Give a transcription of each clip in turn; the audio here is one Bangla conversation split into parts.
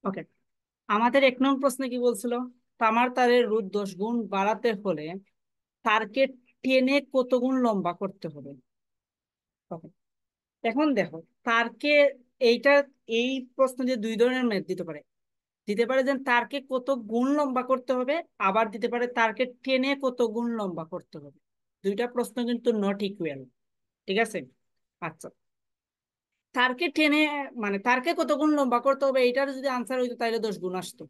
ওকে, আমাদের 1 নং প্রশ্নে কি বলছিল? তামার তারের রোধ 10 গুণ বাড়াতে হলে তারকে টেনে কত গুণ লম্বা করতে হবে? ওকে, এখন দেখো তারকে এইটা এই প্রশ্ন যে 2 ধরনের ম্যাথ দিতে পারে। দিতে পারে যে তারকে কত গুণ লম্বা করতে হবে, আবার দিতে পারে তারকে টেনে কত গুণ লম্বা করতে হবে। দুইটা প্রশ্ন কিন্তু নট ইকুয়াল। ঠিক আছে? আচ্ছা, তারকে টেনে মানে তারকে কত গুণ লম্বা করতে হবে এইটার যদি আনসার হইতো তাহলে 10 গুণ আসতো।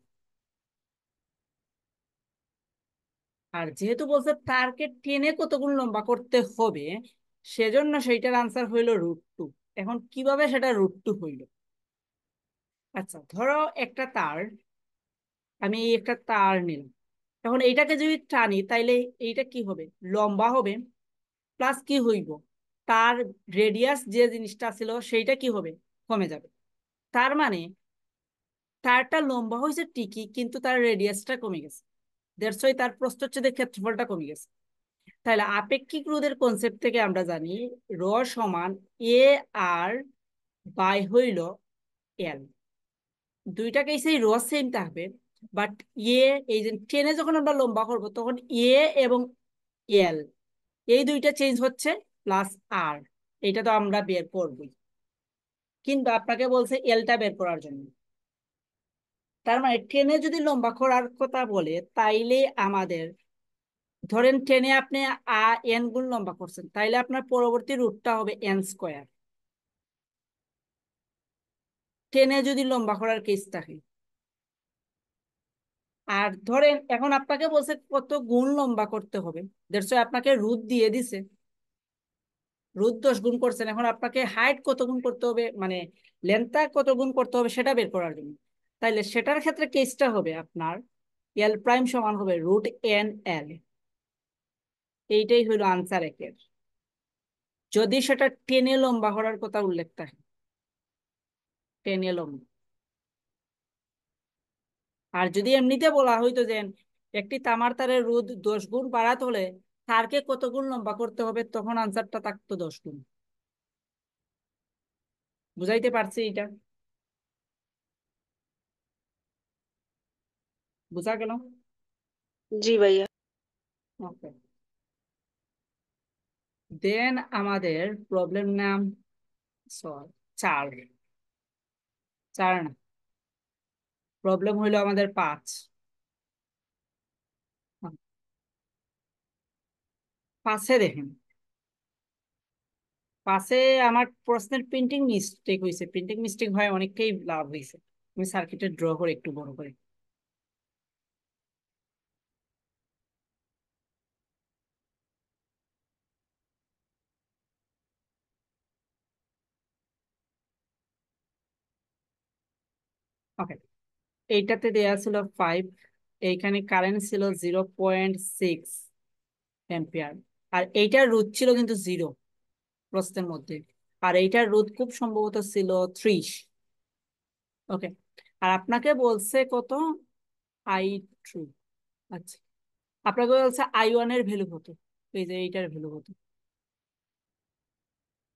আর যেহেতু বলছে তারকে টেনে কত গুণ লম্বা করতে হবে, সেজন্য সেইটার আনসার হইল √2। এখন কিভাবে সেটা √2 হইল? আচ্ছা, ধরো একটা তার, আমি এই একটা তার নিলাম। এখন এইটাকে যদি টানি তাইলে এইটা কি হবে? লম্বা হবে, প্লাস কি হইব, তার রেডিয়াস যে জিনিসটা ছিল সেইটা কি হবে? কমে যাবে। তার মানে তারটা লম্বা হয়েছে ঠিকই, কিন্তু তার রেডিয়াসটা কমে গেছে। দ্যাটস ওয়াই তার প্রস্থচ্ছেদের ক্ষেত্রফলটা কমে গেছে। তাহলে আপেক্ষিক রোধের কনসেপ্ট থেকে আমরা জানি র সমান এ আর বাই হইল এল। দুইটা কেসেই র সেম থাকবে, বাট এ, এই যে টেনে যখন আমরা লম্বা করব তখন এ এবং এল এই দুইটা চেঞ্জ হচ্ছে, প্লাস আর এটা তো আমরা বের করবই, কিন্তু আপনাকে বলছে এলটা বের করার জন্য। তার মানে টেনে যদি লম্বা করার কথা বলে তাইলে আমাদের, ধরেন টেনে আপনি এন গুণ লম্বা করছেন, তাইলে আপনার পরবর্তী রুটটা হবে n²। টেনে যদি লম্বা করার কেস থাকে, আর ধরেন এখন আপনাকে বলছে কত গুণ লম্বা করতে হবে, দ্যাটস ওয়াই আপনাকে রুট দিয়ে দিছে, রুট 10 গুণ করছেন। এখন আপনাকে হাইট কত গুণ করতে হবে, মানে লেন্থটা কত গুণ করতে হবে সেটা বের করার জন্য। তাইলে সেটার ক্ষেত্রে কেসটা হবে আপনার এল প্রাইম সমান হবে √n_l। এইটাই হইল আনসার একের, যদি সেটা টেনে লম্বা করার কথা উল্লেখ থাকে। টেনে লম্বা। আর যদি এমনিতে বলা হইতো যে একটি তামার তারের রোধ 10 গুণ বাড়াতে হলে তারকে কত গুণ লম্বা করতে হবে, তখন আনসারটা থাকতো 10 গুণ। বুঝাইতে পারছি এটা? বুঝা গেল? জি ভাইয়া। ওকে, দেন আমাদের প্রবলেম নাম সলভ। চার, চার না, প্রবলেম হইলো আমাদের 5। পাশে দেখেন, পাশে আমার প্রশ্নের প্রিন্টিং মিস্টেক হয়েছে। প্রিন্টিং মিস্টেক হয় অনেকটাই লাভ হয়েছে। আমি সার্কিটে ড্র করে একটু বড় করে। ওকে, এইটাতে দেয়া ছিল 5, এইখানে কারেন্ট ছিল 0.6 অ্যাম্পিয়ার, আর এইটার রোধ ছিল কিন্তু 0 প্রশ্নের মধ্যে। আর এইটার রোধ খুব সম্ভবত ছিল 30। ওকে, আর আপনাকে বলছে কত? I2। আচ্ছা, আপনাকে বলছে I1 এর ভ্যালু কত, এই যে এইটার ভ্যালু কত,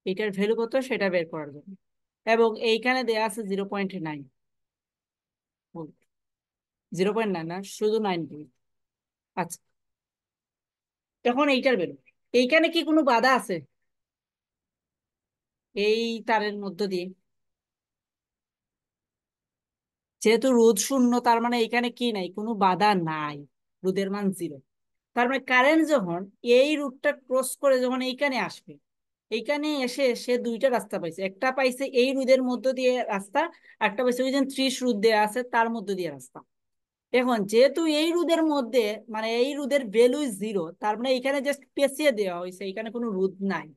এইটার ভ্যালু কত সেটা বের করার জন্য। এবং এইখানে দেয়া আছে 0.9 ভোল্ট। 0.9 না, শুধু 9 ভোল্ট। আচ্ছা, তখন এইটার ভ্যালু, এইখানে কি কোনো বাধা আছে এই তারের মধ্য দিয়ে? যেহেতু রোধ শূন্য, তার মানে এখানে কি নাই, কোনো বাধা নাই, রোধের মান 0। তার মানে কারেন্ট যখন এই রুটটা ক্রস করে যখন এইখানে আসবে, এইখানে এসে সে দুইটা রাস্তা পাইছে। একটা পাইছে এই রোধের মধ্য দিয়ে রাস্তা, একটা পাইছে ওই যে 30 রোধ দেওয়া আছে তার মধ্য দিয়ে রাস্তা। এখন যেহেতু এই রোধের মধ্যে, মানে এই রোধের ভ্যালু 0, তার মানে এখানে জাস্ট পেঁচিয়ে দেওয়া হয়েছে, এখানে কোনো রোধ নাই।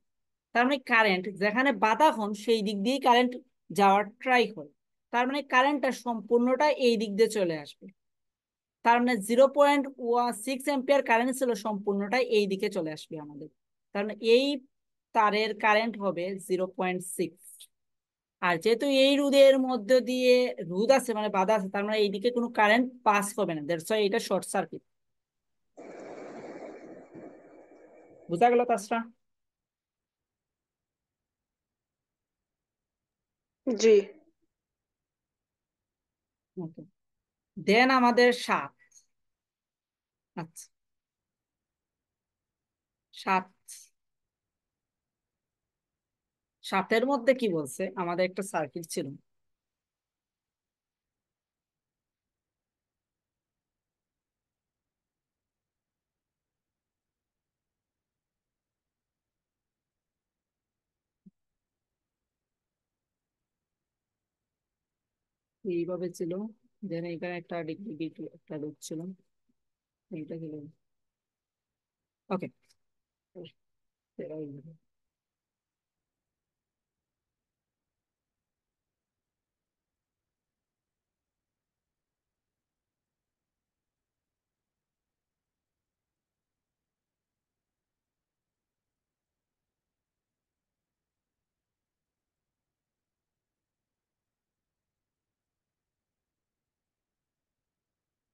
তার মানে কারেন্ট যেখানে বাধা হন সেই দিক দিয়েই কারেন্ট যাওয়ার ট্রাই করে। তার মানে কারেন্টটা সম্পূর্ণটা এই দিক দিয়ে চলে আসবে। তার মানে 0.6 অ্যাম্পিয়ার কারেন্ট ছিল, সম্পূর্ণটাই এই দিকে চলে আসবে আমাদের। তার মানে এই তারের কারেন্ট হবে 0.6। আর যেহেতু এই রোধের মধ্য দিয়ে রোধ আছে মানে বাধা আছে, তার মানে এইদিকে কোনো কারেন্ট পাস হবে না, দ্যাটস ওয়াই এটা শর্ট সার্কিট। বুঝা গেল কাজটা? জি। দেন আমাদের 7। আচ্ছা, 7। 7-এর মধ্যে কি বলছে, আমাদের একটা সার্কিট ছিল। এইভাবে ছিল। দেন এখানে একটা ডিগ্রি একটা লুপ ছিল। এইটা ছিল। ওকে।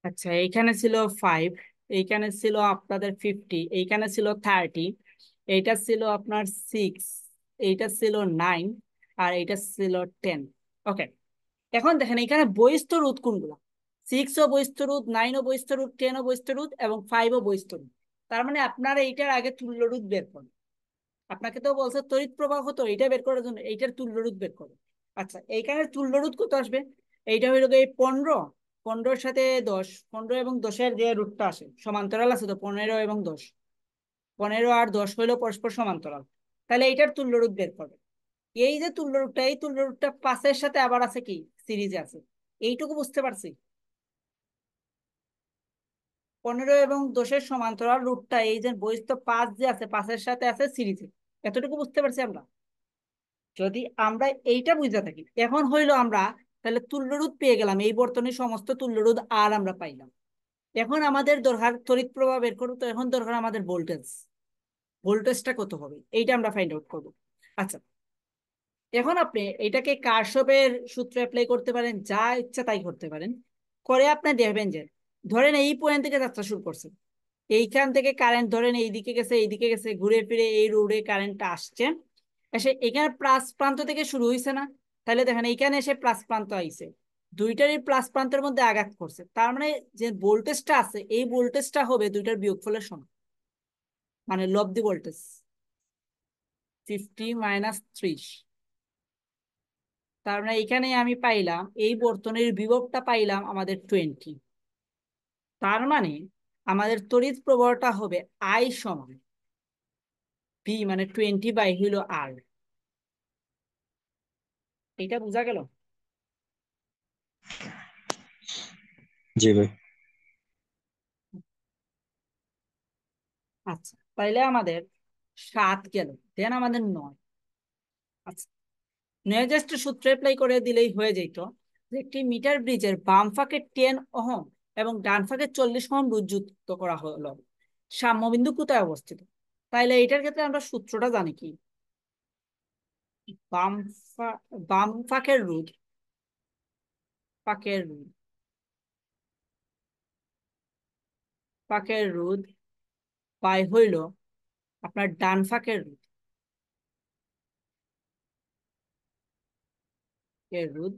আচ্ছা, এইখানে ছিল 5, এইখানে ছিল আপনাদের 50, এইখানে ছিল 30, এইটা ছিল আপনার 6, এইটা ছিল 9, আর এইটা ছিল 10। ওকে। এখন দেখেন এখানে বহিস্থ রোধ কোনগুলো। 6ও বহিস্থ রোধ, 9ও বহিস্থ রোধ, 10ও বহিস্থ রোধ এবং 5ও বহিস্থ রোধ। তার মানে আপনারা এইটার আগে তুল্য রোধ বের করেন। আপনাকে তো বলছে তড়িৎ প্রবাহ, তো এইটা বের করার জন্য এইটার তুল্য রোধ বের করো। আচ্ছা, এইখানে তুল্য রোধ কত আসবে? এইটা হইল এই 15, 15-এর সাথে 10, 15 এবং 10-এর যে রুটটা আসে সমান্তরাল আছে, তো 15 এবং 10, 15 আর 10 হইলো পরস্পর সমান্তরাল। তাহলে এইটার তুল্য রোধ বের করবে। এই যে তুল্য রোধটা, এই তুল্য রোধটা 5-এর সাথে আবার আছে কি, সিরিজে আছে। এইটুকু বুঝতে পারছি। 15 এবং 10-এর সমান্তরাল রুটটা, এই যে বহিস্থ 5 যে আছে, 5-এর সাথে আছে সিরিজে। এতটুকু বুঝতে পারছি আমরা। যদি আমরা এইটা বুঝতে থাকি, এখন হইলো আমরা তাহলে তুল্যরোধ পেয়ে গেলাম, এই বর্তনীর সমস্ত তুল্যরোধ আর আমরা পাইলাম। এখন আমাদের দরকার তড়িৎ প্রবাহ বের করবো, তো এখন দরকার আমাদের ভোল্টেজ। ভোল্টেজটা কত হবে এইটা আমরা ফাইন্ড আউট করবো। আচ্ছা, এখন আপনি এটাকে কারশফের সূত্র অ্যাপ্লাই করতে পারেন, যা ইচ্ছা তাই করতে পারেন। করে আপনি দেখবেন যে ধরেন এই পয়েন্ট থেকে যাত্রা শুরু করছেন, এইখান থেকে কারেন্ট ধরেন এইদিকে গেছে, এইদিকে গেছে, ঘুরে ফিরে এই রোডে কারেন্টটা আসছে, এসে এখানে প্লাস প্রান্ত থেকে শুরু হয়েছে না? তাহলে দেখেন এইখানে এসে প্লাস প্রান্ত আইছে, দুইটারই প্লাস প্রান্তের মধ্যে আঘাত করছে। তার মানে যে ভোল্টেজটা আছে, এই ভোল্টেজটা হবে দুইটার বিয়োগফলের সমান, মানে লব্ধি ভোল্টেজ 50 - 30। তার মানে এখানে আমি পাইলাম এই বর্তনীর বিভবটা পাইলাম আমাদের 20। তার মানে আমাদের তড়িৎ প্রবাহটা হবে আই সমান ভি, মানে 20 বাই হইল আর। এটা বোঝা গেল? জি ভাই। আচ্ছা, তাইলে আমাদের 7 গেল, দেন আমাদের 9। আচ্ছা, নিউজেস্ট সূত্র অ্যাপ্লাই করে দিলেই হয়ে যেত যে একটি মিটার ব্রিজের বাম ফাঁকে 10 ওহম এবং ডান ফাঁকে 40 ওহম রোধ যুক্ত করা হলো, সাম্যবিন্দু কোথায় অবস্থিত? তাইলে এটার ক্ষেত্রে আমরা সূত্রটা জানি কি, বাম বাম ফাঁকের রোধ, ফাঁকের রোধ, ফাঁকের রোধ বাই হইল আপনার ডান ফাঁকের রোধ, এর রোধ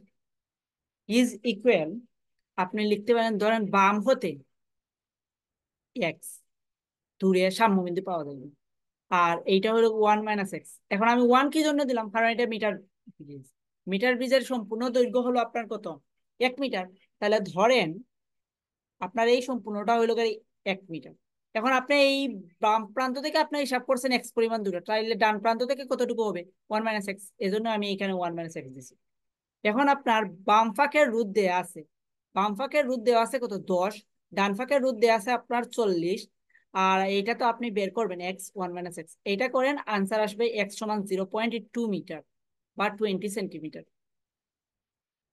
ইজ ইকুয়াল, আপনি লিখতে পারেন ধরেন বাম হতে এক্স দূরে সাম্যবিন্দু পাওয়া যাবে, আর এইটা হলো 1 - x। এখন আমি 1 কি জন্য দিলাম, কারণ এটা মিটার ব্রিজ। মিটার ব্রিজের সম্পূর্ণ দৈর্ঘ্য হলো আপনার কত, 1 মিটার। তাহলে ধরেন আপনার এই সম্পূর্ণটা হইলো 1 মিটার। এখন আপনি এই বাম প্রান্ত থেকে আপনি হিসাব করছেন এক্স পরিমাণ দূরে, তাহলে ডান প্রান্ত থেকে কতটুকু হবে, 1 - x। এজন্য আমি এখানে 1 - x দিছি। এখন আপনার বাম ফাঁকের রোধ দেয়া আছে, বাম ফাঁকের রোধ দেওয়া আছে কত, 10। ডান ফাঁকের রোধ দেওয়া আছে আপনার 40। আর এইটা তো আপনি বের করবেন এক্স, 1 - x, এইটা করেন আনসার আসবে এক্স সমান 0.2 মিটার বা 20 সেন্টিমিটার।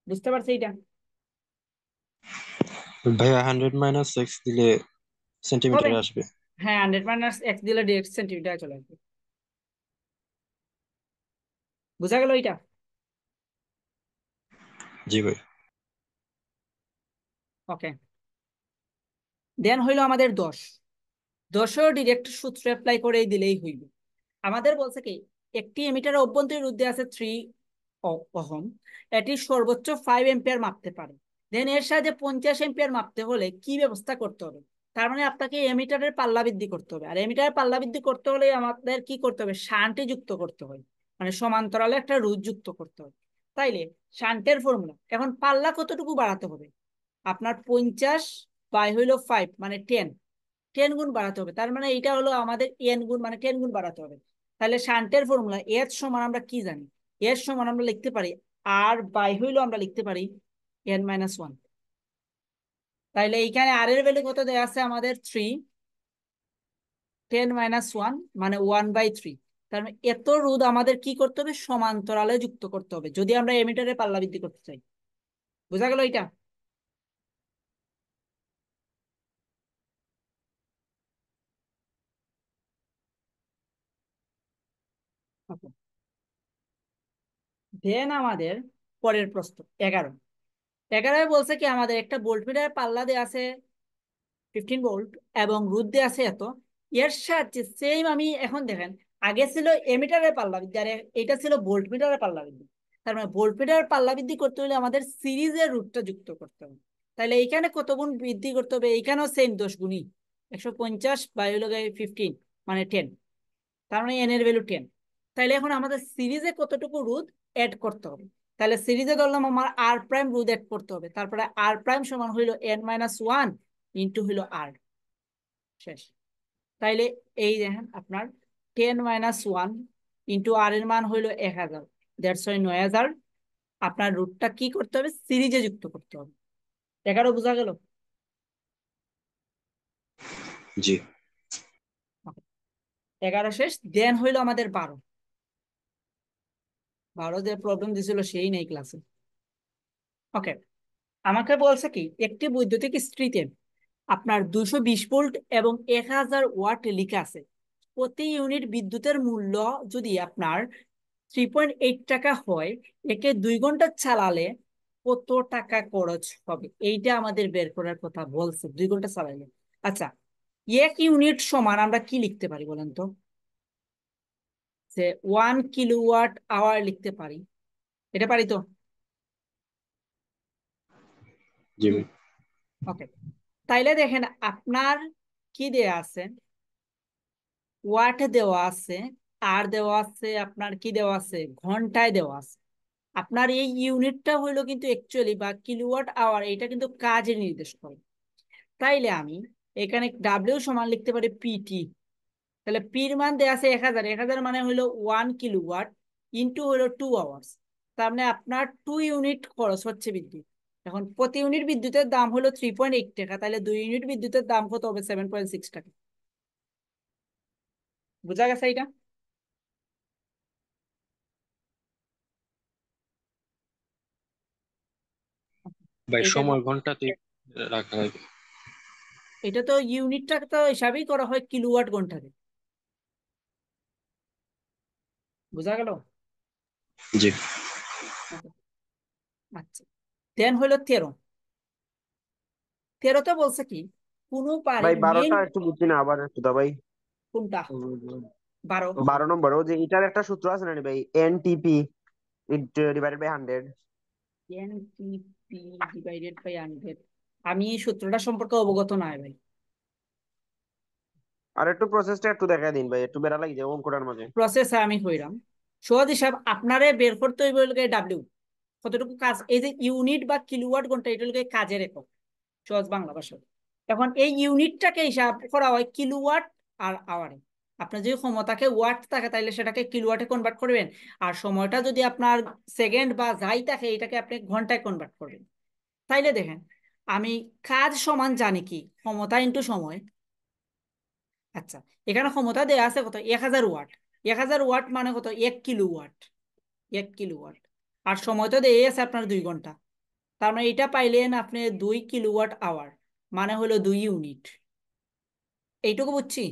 বুঝতে পারছি এটা? ভাইয়া 100 - x দিলে হবে। সেন্টিমিটার আসবে। হ্যাঁ, 100 - x দিলে ডিরেক্ট সেন্টিমিটার চলে আসবে। বুঝা গেল এটা? জি ভাই। ওকে। দেন হইলো আমাদের 10। 10ও ডিরেক্ট সূত্র অ্যাপ্লাই করে দিলেই হইল। আমাদের বলছে কি, একটি এমিটারের অভ্যন্তরীণ রোধ দেয়া আছে 3 ওহম, এটি সর্বোচ্চ 5 এম্পিয়ার মাপতে পারে। দেন এর সাথে 50 এম্পিয়ার মাপতে হলে কি ব্যবস্থা করতে হবে? তার মানে আপনাকে এমিটারের পাল্লা বৃদ্ধি করতে হবে, আর এমিটারের পাল্লা বৃদ্ধি করতে হলে আমাদের কি করতে হবে? শান্টে যুক্ত করতে হবে, মানে সমান্তরালে একটা রোধ যুক্ত করতে হবে। তাইলে শান্টের ফর্মুলা, এখন পাল্লা কতটুকু বাড়াতে হবে? আপনার 50 বাই হইলো 5 মানে 10, 10 গুণ বাড়াতে হবে। তার মানে এটা হলো আমাদের এন গুণ, মানে 10 গুণ বাড়াতে হবে। তাহলে শান্টের ফর্মুলা এর সমান আমরা কি জানি? এর সমান আমরা লিখতে পারি আর বাই হইলো আমরা লিখতে পারি n-1। তাইলে এইখানে আর এর ভ্যালু কত দেওয়া আছে আমাদের? 3, 10-1 মানে 1/3। তার মানে এত রোধ আমাদের কি করতে হবে? সমান্তরালে যুক্ত করতে হবে যদি আমরা এমিটারে পাল্লা বৃদ্ধি করতে চাই। বোঝা গেল এটা? দেন আমাদের পরের প্রশ্ন 11। 11 বলছে কি আমাদের একটা ভোল্টমিটারের পাল্লা দেওয়া আছে 15 ভোল্ট এবং রোধ দেওয়া আছে এত। এর সাথে সেম আমি এখন দেখেন, আগে ছিল এমিটারের পাল্লা বৃদ্ধি আর এটা ছিল ভোল্টমিটারের পাল্লা বৃদ্ধি। তার মানে ভোল্টমিটারের পাল্লা বৃদ্ধি করতে হলে আমাদের সিরিজের রুটটা যুক্ত করতে হবে। তাহলে এইখানে কত গুণ বৃদ্ধি করতে হবে? এইখানেও সেম 10 গুণই, 150 বাই হলো 15 মানে 10। তার মানে এন এর ভ্যালু 10। তাহলে এখন আমাদের সিরিজে কতটুকু রোধ অ্যাড করতে হবে? তাহলে সিরিজে ধরলাম আমার আর প্রাইম রোধ অ্যাড করতে হবে, তারপরে আর প্রাইম সমান হইলো n-1 ইন্টু হইলো আর, শেষ। তাইলে এই দেখেন আপনার 10-1 ইন্টু আর এর মান হইলো 1000, 9,000। আপনার রুটটা কি করতে হবে? সিরিজে যুক্ত করতে হবে। 11 বোঝা গেল? জি 11 শেষ। দেন হইলো আমাদের 12। 12 যে প্রবলেম দিছিল সেই নেই ক্লাসে। ওকে, আমাকে বলছে কি একটি বৈদ্যুতিক ইস্ত্রিতে আপনার 220 ভোল্ট এবং 1000 ওয়াট লিখা আছে। প্রতি ইউনিট বিদ্যুতের মূল্য যদি আপনার 3.8 টাকা হয়, একে 2 ঘন্টা চালালে কত টাকা খরচ হবে? এইটা আমাদের বের করার কথা বলছে 2 ঘন্টা চালাইলে। আচ্ছা, 1 ইউনিট সমান আমরা কি লিখতে পারি বলেন তো? যে 1 কিলোওয়াট আওয়ার লিখতে পারি, এটা পারি তো? জি ভাই। ওকে, তাইলে দেখেন আপনার কি দেয়া আছে? ওয়াট দেওয়া আছে, আর দেওয়া আছে, আপনার কি দেওয়া আছে? ঘন্টায় দেওয়া আছে। আপনার এই ইউনিটটা হইলো কিন্তু অ্যাকচুয়ালি বা কিলোওয়াট আওয়ার, এটা কিন্তু কাজে নির্দেশ করে। তাইলে আমি এখানে ডাব্লিউ সমান লিখতে পারি পিটি। তাহলে পির মান দেওয়া আছে 1000, 1000 মানে হইলো 1 কিলোওয়াট ইন্টু হইলো 2 আওয়ার্স। তার মানে আপনার 2 ইউনিট খরচ হচ্ছে বিদ্যুৎ। এখন প্রতি ইউনিট বিদ্যুতের দাম হলো 3.8 টাকা, তাহলে 2 ইউনিট বিদ্যুতের দাম কত হবে? 7.6 টাকা। বুঝা গেছে এটা? ভাই এইটা সময় ঘন্টাতে রাখা হয়। এটা তো ইউনিটটা তো হিসাবেই করা হয় কিলোওয়াট ঘন্টাতে। বুঝা গেল? জি আচ্ছা, দেন হইলো 13। 13তে বলছে কি কোনো ভাই বাড়ির মেইন, 12টা একটু বুঝছি না, আবার একটু দাও ভাই। কোনটা? 12 12 নম্বর, ও যে এটার একটা সূত্র আছে না রে ভাই, NTP divided by 100। NTP divided by 100। আমি এই সূত্রটা সম্পর্কে অবগত নয় ভাই। আর একটু প্রসেসটা একটু দেখা দিন ভাই, একটু বেড়া লাগি যায় অঙ্কটার মাঝে। প্রসেস আমি হইলাম সহজ হিসাব, আপনারে বের করতে হইব ডাব্লিউ, কতটুকু কাজ। এই যে ইউনিট বা কিলোওয়াট ঘন্টা, এটা হলো কাজের একক সহজ বাংলা ভাষায়। এখন এই ইউনিটটাকে হিসাব করা হয় কিলোওয়াট আর আওয়ারে। আপনার যদি ক্ষমতাকে ওয়াট থাকে তাহলে সেটাকে কিলোওয়াটে কনভার্ট করবেন, আর সময়টা যদি আপনার সেকেন্ড বা যাই থাকে এটাকে আপনি ঘন্টায় কনভার্ট করবেন। তাইলে দেখেন, আমি কাজ সমান জানি কি ক্ষমতা ইন্টু সময়। আচ্ছা, এখানে ক্ষমতা দেওয়া আছে কত? 1000 ওয়াট। 1000 ওয়াট মানে কত? 1 কিলোওয়াট। 1 কিলোওয়াট। আর সময় তো দেয়া আছে আপনার 2 ঘন্টা। তার মানে এটা পাইলেন আপনি 2 কিলোওয়াট আওয়ার, মানে হলো 2 ইউনিট। এইটুকু বুঝছি।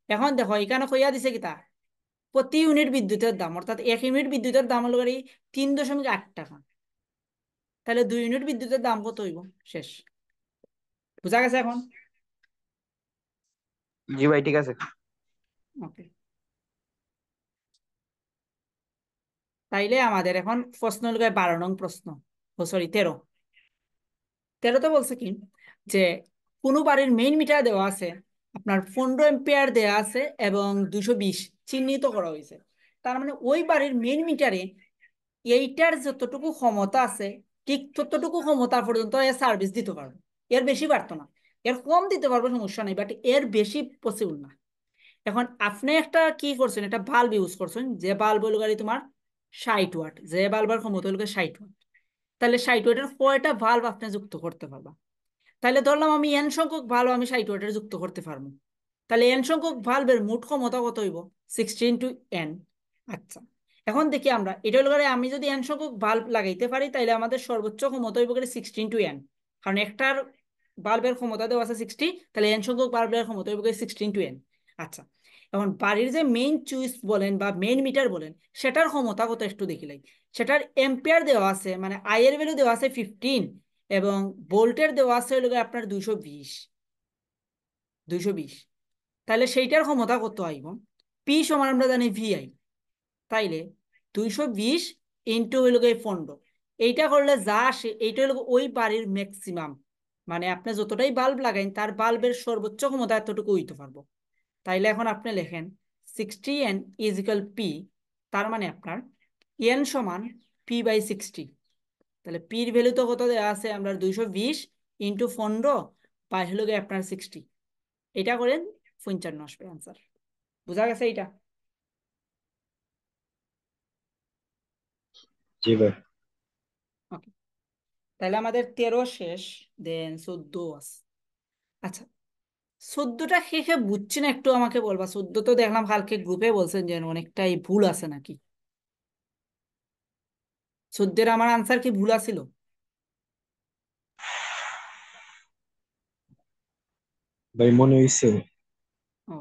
এখন দেখো এখানে কইয়া দিছে কি তা প্রতি ইউনিট বিদ্যুতের দাম, অর্থাৎ 1 ইউনিট বিদ্যুতের দাম হলো 3.8 টাকা। তাহলে 2 ইউনিট বিদ্যুতের দাম কত হইব? শেষ। বুঝা গেছে এখন? জি ভাই, ঠিক আছে। ওকে, তাইলে আমাদের এখন প্রশ্ন হলো 12 নং প্রশ্ন, ও সরি 13। 13তে বলছে কি যে কোনো বাড়ির মেইন মিটার দেওয়া আছে, আপনার 15 এম্পিয়ার দেওয়া আছে এবং 220 চিহ্নিত করা হয়েছে। তার মানে ওই বাড়ির মেইন মিটারে এইটার যতটুকু ক্ষমতা আছে ঠিক ততটুকু ক্ষমতা পর্যন্ত এর সার্ভিস দিতে পারবে, এর বেশি পারতো না। এর কম দিতে পারবে সমস্যা নেই, বাট এর বেশি পসিবল না। এখন আপনি একটা কি করছেন, একটা বাল্ব ইউজ করছেন, যে বাল্ব হলো গাড়ি তোমার 60 ওয়াট, যে বাল্বের ক্ষমতা হলো 60 ওয়াট। তাহলে 60 ওয়াটের কয়টা বাল্ব আপনি যুক্ত করতে পারবা? তাহলে ধরলাম আমি এন সংখ্যক বাল্ব আমি 60 ওয়াটের যুক্ত করতে পারবো। তাহলে এন সংখ্যক বাল্বের মোট ক্ষমতা কত হইব? 60 × n। আচ্ছা, এখন দেখি আমরা এটা হলো করে আমি যদি এন সংখ্যক বাল্ব লাগাইতে পারি তাহলে আমাদের সর্বোচ্চ ক্ষমতা হইব করে 60 × n। কারণ একটার বাল্বের ক্ষমতা দেওয়া আছে 60, তাহলে এন সংখ্যক বাল্বের ক্ষমতা হইব করে 16 × n। আচ্ছা, এখন বাড়ির যে মেইন সুইচ বলেন বা মেইন মিটার বলেন সেটার ক্ষমতা কত একটু দেখিলাই। সেটার এম্পিয়ার দেওয়া আছে, মানে আই এর ভ্যালু দেওয়া আছে 15 এবং ভোল্টের দেওয়া আছে হলো আপনার 220। তাহলে সেইটার ক্ষমতা কত আইব? পি সমান আমরা জানি VI। তাইলে 220 ইন্টু হইল 15। এইটা করলে যা আসে এইটা হইল ওই বাড়ির ম্যাক্সিমাম, মানে আপনি যতটাই বাল্ব লাগাইন তার বাল্বের সর্বোচ্চ ক্ষমতা এতটুকু হইতে পারবো। তাইলে এখন আপনি লেখেন 60n ইজ ইকুয়াল পি। তার মানে আপনার এন সমান P/60। তাহলে পির ভ্যালু তো কত দেওয়া আছে আমরা 220 ইন্টু 15 বাই হলো আপনার 60। এটা করেন 55 আসবে আনসার। বুঝা গেছে এইটা? জি ভাই। ওকে, তাহলে আমাদের 13 শেষ, দেন 14 আছে। আচ্ছা, 14টা শেষে বুঝছি না, একটু আমাকে বলবা। 14 তো দেখলাম কালকে গ্রুপে বলছেন যে অনেকটাই ভুল আছে নাকি। 14 আমার আনসার কি ভুল আছিল? ভাই মনে হইছে। ও,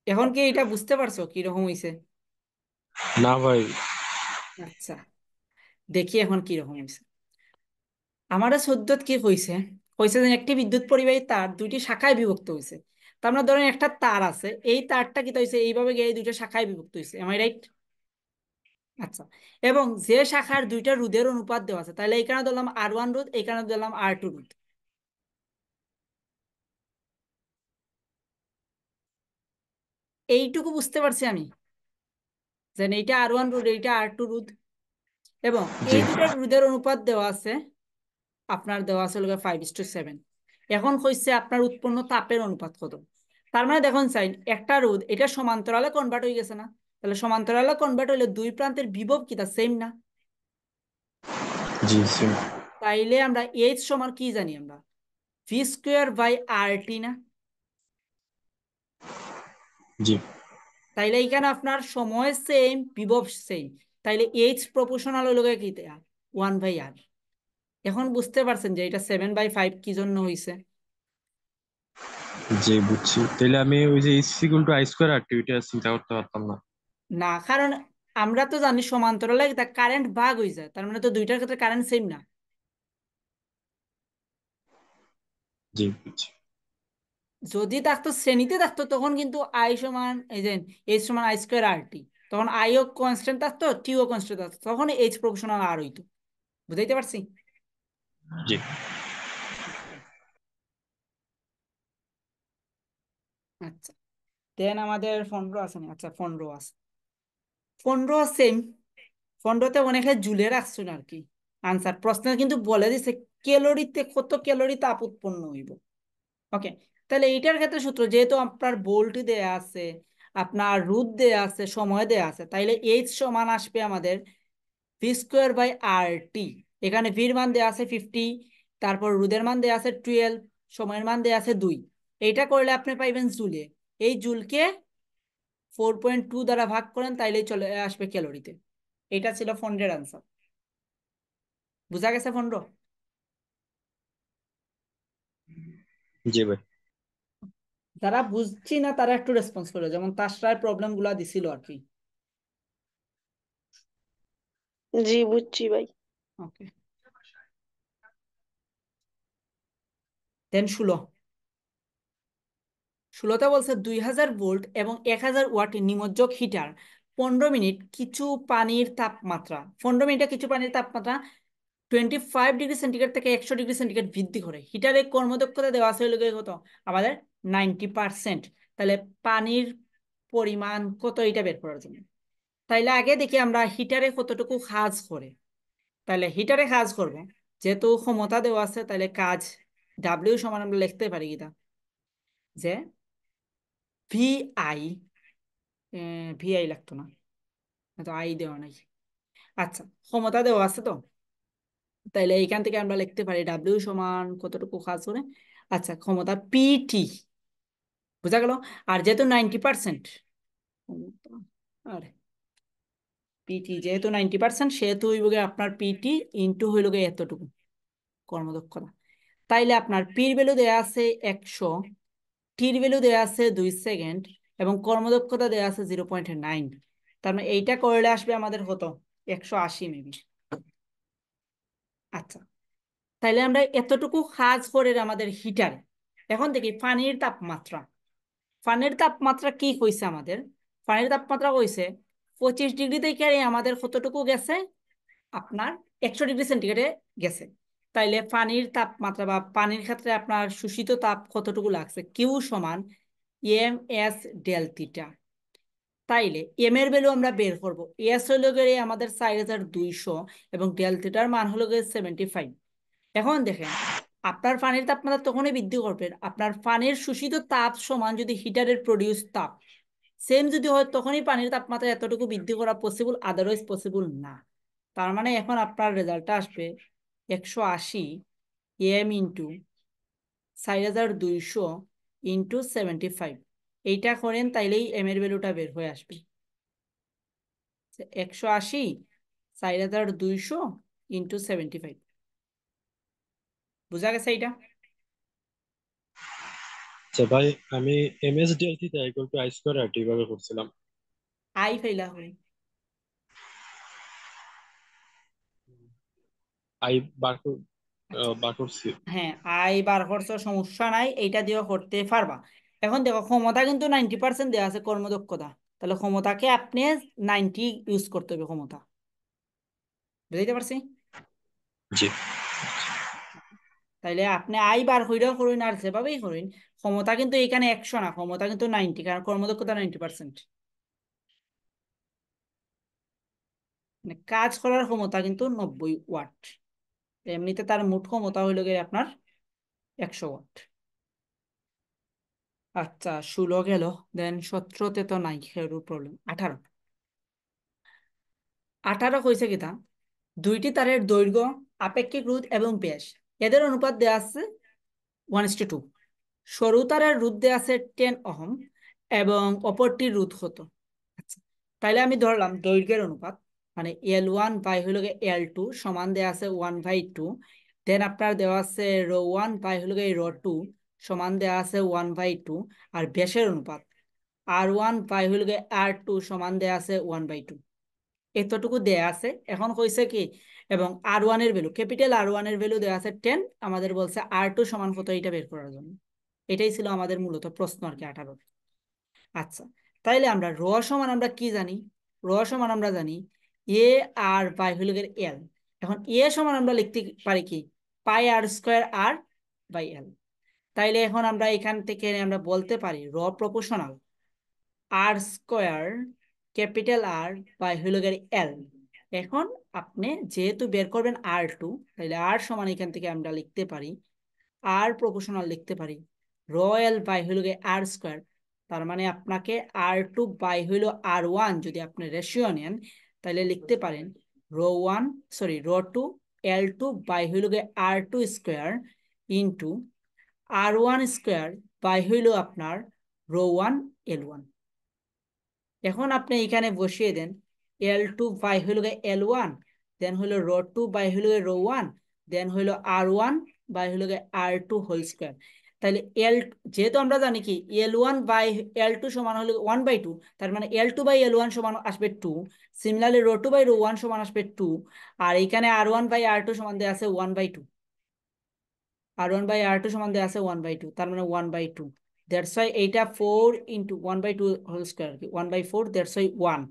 এখন কি এটা বুঝতে পারছো কিরকম হয়েছে? না ভাই। আচ্ছা, দেখি এখন কিরকম হয়েছে। আমারা 14 কি কইছে, কইছে যে একটি বিদ্যুৎ পরিবাহী তার দুইটি শাখায় বিভক্ত হয়েছে। তো আমরা ধরেন একটা তার আছে, এই তারটা কি হয়েছে এইভাবে গিয়ে এই দুইটা শাখায় বিভক্ত হয়েছে, এম আই রাইট? আচ্ছা, এবং যে শাখার দুইটা রোধের অনুপাত দেওয়া আছে, তাহলে এইখানে ধরলাম R1 রোধ, এইখানে ধরলাম R2 রোধ। এইটুকু বুঝতে পারছি আমি, যে এইটা R1 রোধ, এইটা R2 রোধ, এবং জি এই দুইটা রোধের অনুপাত দেওয়া আছে, আপনার দেওয়া আছে 5:7। এখন হচ্ছে আপনার উৎপন্ন তাপের অনুপাত কত। তার মানে দেখুন সাইন একটা রোধ এটা সমান্তরালে কনভার্ট হয়ে গেছে না? তাহলে সমান্তরালে কনভার্ট হইলে দুই প্রান্তের বিভব কি তা সেম না? জি জি তাইলে আমরা এইচ সমান কি জানি আমরা? V² / RT না? জি তাইলে এখানে আপনার সময় সেম, বিভব সেম, তাইলে এইচ প্রপোর্শনাল হইল কি 1/r। এখন বুঝতে পারছেন যে এটা 7/5 কি জন্য হয়েছে? জি বুঝছি। তাহলে আমি ওই যে is equal to I² activity চিন্তা করতে পারতাম না। না, কারণ আমরা তো জানি সমান্তরালে কারেন্ট ভাগ হয়ে যায়, তার মানে তো দুইটার ক্ষেত্রে কারেন্ট সেম না। জি বুঝছি। যদি থাকতো শ্রেণীতে থাকতো তখন কিন্তু আই সমান এই যে এইচ সমান I²RT, তখন আই ও কনস্ট্যান্ট থাকতো, টি ও কনস্ট্যান্ট থাকতো, তখন এইচ প্রপোর্শনাল আর হইতো। বুঝাইতে পারছি? জি আচ্ছা, দেন আমাদের 15 আছে না? আচ্ছা, 15 আছে। 15 সেম, 15তে অনেকে জুলে রাখছেন আর কি। আনসার প্রশ্ন কিন্তু বলে দিছে ক্যালোরিতে কত ক্যালোরি তাপ উৎপন্ন হইব। ওকে, তাহলে এইটার ক্ষেত্রে সূত্র যেহেতু আপনার ভোল্ট দেয়া আছে, আপনার রোধ দেয়া আছে, সময় দেয়া আছে, তাইলে এইচ সমান আসবে আমাদের V²/RT। এখানে ভির মান দেয়া আছে 50, তারপর রোধের মান দেয়া আছে 12, সময়ের মান দেয়া আছে 2। এইটা করলে আপনি পাইবেন জুলে। এই জুলকে 4.2 দ্বারা ভাগ করেন তাইলেই চলে আসবে ক্যালোরিতে। এটা ছিল 15 আনসার। বুঝা গেছে 15? জি ভাই। যারা বুঝছি না তারা একটু রেসপন্স করে, যেমন তাসরায় প্রবলেম গুলা দিছিল আর কি। জি বুঝছি ভাই। ওকে, দেন 16তে বলছে 2000 ভোল্ট এবং 1000 ওয়াট নিমজ্জক হিটার 15 মিনিট কিছু পানির তাপমাত্রা 15 মিনিটে কিছু পানির তাপমাত্রা 25 ডিগ্রি সেন্টিগ্রেড থেকে 100 ডিগ্রি সেন্টিগ্রেড বৃদ্ধি করে। হিটারের কর্মদক্ষতা দেওয়া আছে হলো কত আমাদের 90%। তাহলে পানির পরিমাণ কত এটা বের করার জন্য তাইলে আগে দেখি আমরা হিটারে কতটুকু কাজ করে। তাহলে হিটারে কাজ করব, যেহেতু ক্ষমতা দেওয়া আছে তাহলে কাজ ডাব্লিউ সমান আমরা লিখতে পারি কিনা যে ভিআই, ভিআই লাগতো না, তো আই দেওয়া নাই। আচ্ছা, ক্ষমতা দেওয়া আছে তো, তাইলে এইখান থেকে আমরা লিখতে পারি ডাব্লিউ সমান কতটুকু কাজ করে। আচ্ছা, ক্ষমতা পিটি, বুঝা গেল। আর যেহেতু 90%, আর পিটি যেহেতু 90% সেহেতু হইব গিয়ে আপনার পিটি ইন্টু হইল গিয়ে এতটুকু কর্মদক্ষতা। তাইলে আপনার পির ভ্যালু দেওয়া আছে 100, টির ভ্যালু দেওয়া আছে 2 সেকেন্ড এবং কর্মদক্ষতা দেওয়া আছে 0.9। তার মানে এইটা করলে আসবে আমাদের কত 180 মেবি। আচ্ছা, তাইলে আমরা এতটুকু কাজ করে আমাদের হিটারে। এখন দেখি পানির তাপমাত্রা। পানির তাপমাত্রা কি হয়েছে আমাদের? পানির তাপমাত্রা হয়েছে 25 ডিগ্রি থেকে আমাদের কতটুকু গেছে আপনার 100 ডিগ্রি সেন্টিগ্রেডে গেছে। তাইলে পানির তাপমাত্রা বা পানির ক্ষেত্রে আপনার শোষিত তাপ কতটুকু লাগছে, কিউ সমান এম এস ডেল থিটা। তাইলে এম এর ভ্যালু আমরা বের করবো। এস হলো গিয়ে আমাদের 4200 এবং ডেল থিটার মান হলো গিয়ে 75। এখন দেখেন, আপনার পানির তাপমাত্রা তখনই বৃদ্ধি করবেন আপনার পানির শোষিত তাপ সমান যদি হিটারের প্রডিউস তাপ সেম যদি হয়, তখনই পানির তাপমাত্রা এতটুকু বৃদ্ধি করা পসিবল, আদারওয়াইজ পসিবল না। তার মানে এখন আপনার রেজাল্টটা আসবে 180 এম ইন্টু 4200 ইন্টু 75। এইটা করেন তাইলেই এম এর ভ্যালুটা বের হয়ে আসবে। 180 4200 ইন্টু 75। বুঝা গেছে এইটা? আচ্ছা ভাই, আমি MSDL theta equal to I square R T ভাবে করছিলাম। আই ফেলা হয়। আই বার আচ্ছা, বার করছি। হ্যাঁ, আই বার করছো, সমস্যা নাই, এইটা দিয়ে করতে পারবা। এখন দেখো, ক্ষমতা কিন্তু 90% দেওয়া আছে কর্মদক্ষতা, তাহলে ক্ষমতাকে আপনি 90 ইউজ করতে হবে ক্ষমতা। বুঝতে পারছি? জি। তাইলে আপনি আই বার হইলেও করুন আর যেভাবেই করুন, ক্ষমতা কিন্তু এখানে 100 না, ক্ষমতা কিন্তু 90, কারণ কর্মদক্ষতা 90%। মানে কাজ করার ক্ষমতা কিন্তু 90 ওয়াট। এমনিতে তার মোট ক্ষমতা হইল গিয়ে আপনার 100 ওয়াট। আচ্ছা, 16 গেল, দেন 17তে তো নাই, প্রবলেম। 18 হয়েছে কিনা, দুইটি তারের দৈর্ঘ্য, আপেক্ষিক রোধ এবং ব্যাস এদের অনুপাত দেওয়া আছে 1:2। সরু তারের রোধ দেওয়া আছে 10 ওহম এবং অপরটির রোধ কত? আচ্ছা, তাইলে আমি ধরলাম দৈর্ঘ্যের অনুপাত, মানে L1 বাই হইল L2 সমান দেওয়া আছে 1/2। দেন আপনার দেওয়া আছে ρ1 বাই হইল ρ2 সমান দেওয়া আছে 1/2। আর ব্যাসের অনুপাত R1 বাই হইল R2 সমান দেওয়া আছে 1/2। এতটুকু দেয়া আছে। এখন কইছে কি, এবং R1 এর ভ্যালু, ক্যাপিটাল R1 এর ভ্যালু দেওয়া আছে 10, আমাদের বলছে R2 সমান কত এটা বের করার জন্য। এটাই ছিল আমাদের মূলত প্রশ্ন আর কি 18। আচ্ছা, তাইলে আমরা র সমান আমরা কি জানি? র সমান আমরা জানি এ আর বাই হইল এল। এখন এ সমান আমরা লিখতে পারি কি, পাই আর স্কোয়ার আর বাই এল। তাইলে এখন আমরা এখান থেকে আমরা বলতে পারি r proportional r square capital R by হইল এল। এখন আপনি যেহেতু বের করবেন R2, তাহলে আর সমান এখান থেকে আমরা লিখতে পারি আর প্রপোর্শনাল লিখতে পারি র এল বাই হইল আর স্কোয়ার। তার মানে আপনাকে R2 বাই হইল R1 যদি আপনি রেশিও নেন, তাহলে লিখতে পারেন R2 বাই হইল R2 square into R1 square by হইল আপনার ρ1 L1। এখন আপনি এখানে বসিয়ে দেন L2 বাই হইল L1, দেন হইল ρ2 বাই হইল ρ1, দেন হইল R1 বাই হইল R2 হোল স্কোয়ার। তাহলে যেহেতু আমরা জানি কি L1 বাই L2 সমান হলো 1/2, তার মানে L2 বাই L1 সমান আসবে 2। সিমিলারলি ρ2 বাই ρ1 সমান আসবে 2। আর এখানে R1 বাই R2 সমান দেওয়া আছে 1/2। R1 বাই R2 সমান দেওয়া আছে 1/2, তার মানে 1/2। দ্যাটস ওয়াই এইটা 4 into 1/2 whole square, 1/4, that's why 1।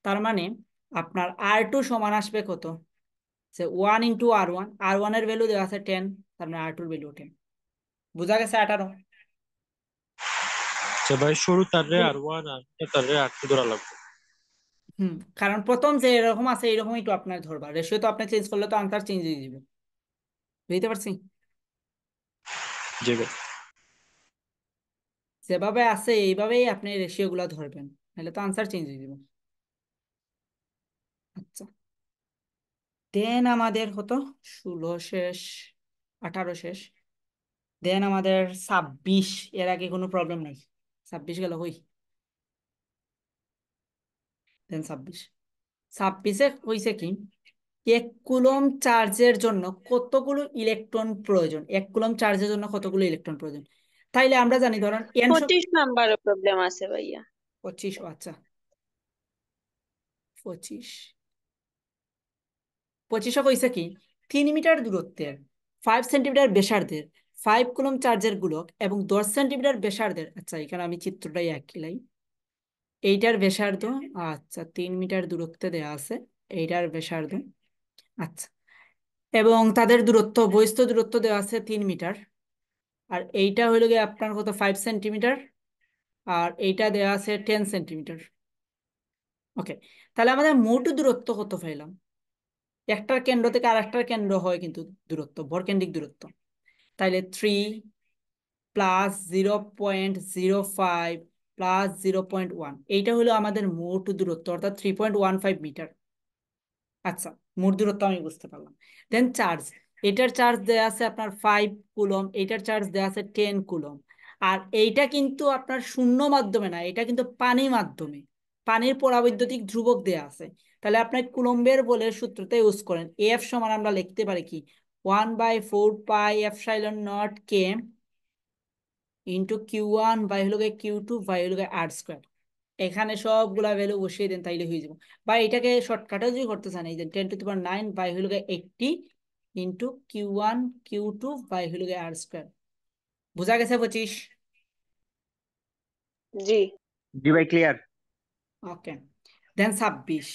তার মানে আপনার R2 সমান আসবে কত? 1 ইন্টু R1, R1 এর ভ্যালু দেওয়া আছে 10, তার মানে R2 এর ভ্যালু 10। বুঝা গেছে 18? আচ্ছা ভাই, সরু তারে R1 আর তারে R2 ধরা লাগবে। কারণ প্রথম যে এরকম আছে এরকমই তো আপনার ধরবা, রেশিও তো আপনি চেঞ্জ করলে তো আনসার চেঞ্জ হয়ে যাবে। বুঝতে পারছি? জি ভাই। যেভাবে আছে এইভাবেই আপনি রেশিও গুলা ধরবেন, নাহলে তো আনসার চেঞ্জ হয়ে যাবে। আচ্ছা, দেন আমাদের হতো 16 শেষ, 18 শেষ, দেন আমাদের 26। এর আগে কোনো প্রবলেম নাই, 26 গেল হই। দেন 26 হয়েছে কি, 1 কুলম চার্জের জন্য কতগুলো ইলেকট্রন প্রয়োজন, 1 কুলম চার্জের জন্য কতগুলো ইলেকট্রন প্রয়োজন। তাইলে আমরা জানি ধরুন এন 25 নাম্বারে প্রবলেম আছে ভাইয়া। 25, আচ্ছা 25, 25 হয়েছে কি, 3 মিটার দূরত্বের 5 সেন্টিমিটার ব্যাসার্ধের 5 কুলম চার্জের গোলক এবং 10 সেন্টিমিটার ব্যাসার্ধের, আচ্ছা এখানে আমি চিত্রটাই আঁকিলাই, এইটার ব্যাসার্ধ, আচ্ছা 3 মিটার দূরত্বে দেয়া আছে এইটার ব্যাসার্ধ, আচ্ছা, এবং তাদের দূরত্ব, বহিস্থ দূরত্ব দেওয়া আছে 3 মিটার, আর এইটা হইল গিয়ে আপনার কত 5 সেন্টিমিটার, আর এইটা দেওয়া আছে 10 সেন্টিমিটার। ওকে, তাহলে আমাদের মোট দূরত্ব কত পাইলাম? একটার কেন্দ্র থেকে আর একটার কেন্দ্র হয় কিন্তু দূরত্ব, ভরকেন্দ্রিক দূরত্ব, তাইলে 3 প্লাস 0.05 প্লাস 0.1, এইটা হলো আমাদের মোট দূরত্ব, অর্থাৎ 3.15 মিটার। আচ্ছা, মোট দূরত্ব আমি বুঝতে পারলাম। দেন চার্জ, এটার চার্জ দেয়া আছে আপনার 5 কুলম, এটার চার্জ দেয়া আছে 10 কুলম, আর এইটা কিন্তু আপনার শূন্য মাধ্যমে না, এটা কিন্তু পানি মাধ্যমে, পানির পরাবৈদ্যুতিক ধ্রুবক দেয়া আছে। তাহলে আপনার কুলম্বের বলে সূত্রটা ইউজ করেন, এফ সমান আমরা লিখতে পারি কি, 1/4 পাই এপসাইলন নট কে ইন্টু Q1 বাই হলো Q2 বাই হলো R²। এখানে সবগুলা ভ্যালু বসিয়ে দেন তাইলে হয়ে যাবে। বা এটাকে শর্টকাটে যদি করতে চান, এই যে 10⁹ বাই হলো 80 ইন্টু Q1 Q2 বাই হলো R²। বুঝা গেছে 25? জি। জি ভাই, ক্লিয়ার। ওকে, দেন 26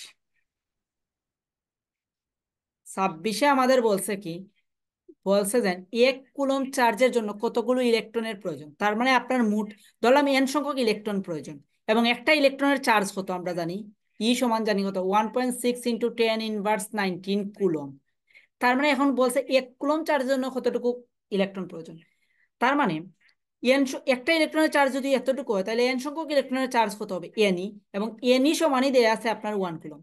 আমাদের বলছে কি, বলছে যে 1 কুলম চার্জের জন্য কতগুলো ইলেকট্রনের প্রয়োজন। তার মানে আপনার মোট ধরলাম n সংখ্যক ইলেকট্রন প্রয়োজন, এবং একটা ইলেকট্রনের চার্জ কত আমরা জানি, ই সমান জানি কত 1.6 ইন্টু 10⁻19 কুলম। তার মানে এখন বলছে 1 কুলম চার্জের জন্য কতটুকু ইলেকট্রন প্রয়োজন। তার মানে একটা ইলেকট্রনের চার্জ যদি এতটুকু হয়, তাহলে n সংখ্যক ইলেকট্রনের চার্জ কত হবে, ni, এবং ni সমানই দেয়া আছে আপনার 1 কুলম।